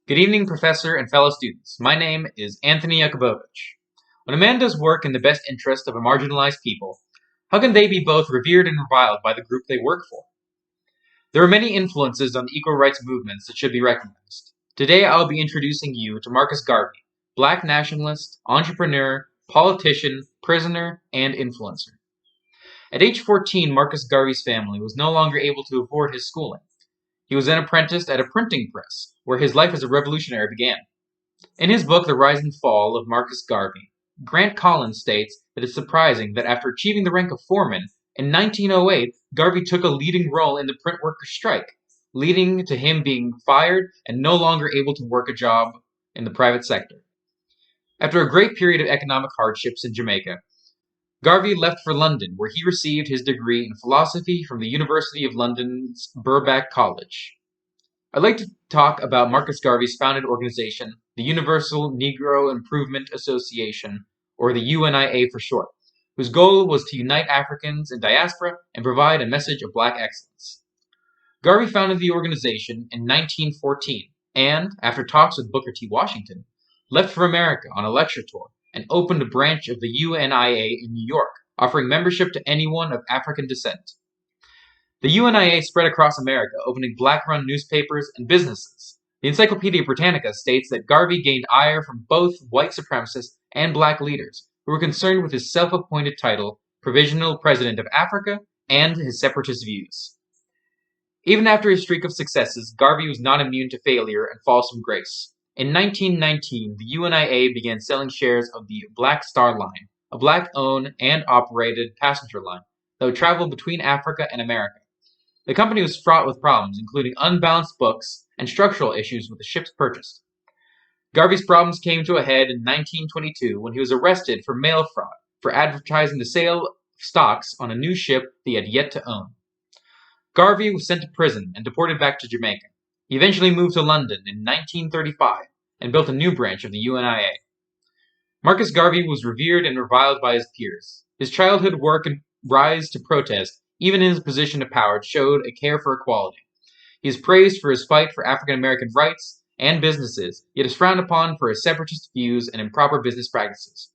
Good evening, Professor and fellow students. My name is Anthony Yakubovich. When a man does work in the best interest of a marginalized people, how can they be both revered and reviled by the group they work for? There are many influences on the equal rights movements that should be recognized. Today I'll be introducing you to Marcus Garvey, black nationalist, entrepreneur, politician, prisoner, and influencer. At age 14, Marcus Garvey's family was no longer able to afford his schooling. He was then apprenticed at a printing press, where his life as a revolutionary began. In his book, The Rise and Fall of Marcus Garvey, Grant Collins states that it's surprising that after achieving the rank of foreman, in 1908, Garvey took a leading role in the print workers' strike, leading to him being fired and no longer able to work a job in the private sector. After a great period of economic hardships in Jamaica, Garvey left for London, where he received his degree in philosophy from the University of London's Birkbeck College. I'd like to talk about Marcus Garvey's founded organization, the Universal Negro Improvement Association, or the UNIA for short, whose goal was to unite Africans in diaspora and provide a message of black excellence. Garvey founded the organization in 1914 and, after talks with Booker T. Washington, left for America on a lecture tour and opened a branch of the UNIA in New York, offering membership to anyone of African descent. The UNIA spread across America, opening black-run newspapers and businesses. The Encyclopedia Britannica states that Garvey gained ire from both white supremacists and black leaders, who were concerned with his self-appointed title, Provisional President of Africa, and his separatist views. Even after his streak of successes, Garvey was not immune to failure and falls from grace. In 1919, the UNIA began selling shares of the Black Star Line, a black-owned and operated passenger line that would travel between Africa and America. The company was fraught with problems, including unbalanced books and structural issues with the ships purchased. Garvey's problems came to a head in 1922 when he was arrested for mail fraud for advertising the sale of stocks on a new ship that he had yet to own. Garvey was sent to prison and deported back to Jamaica. He eventually moved to London in 1935 and built a new branch of the UNIA. Marcus Garvey was revered and reviled by his peers. His childhood work and rise to protest, even in his position of power, showed a care for equality. He is praised for his fight for African American rights and businesses, yet is frowned upon for his separatist views and improper business practices.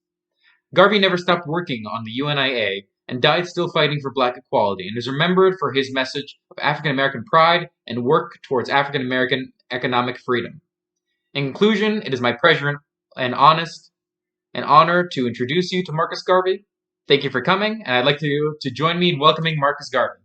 Garvey never stopped working on the UNIA and died still fighting for black equality, and is remembered for his message of African American pride and work towards African American economic freedom. In conclusion, it is my pleasure and honor to introduce you to Marcus Garvey. Thank you for coming, and I'd like you to join me in welcoming Marcus Garvey.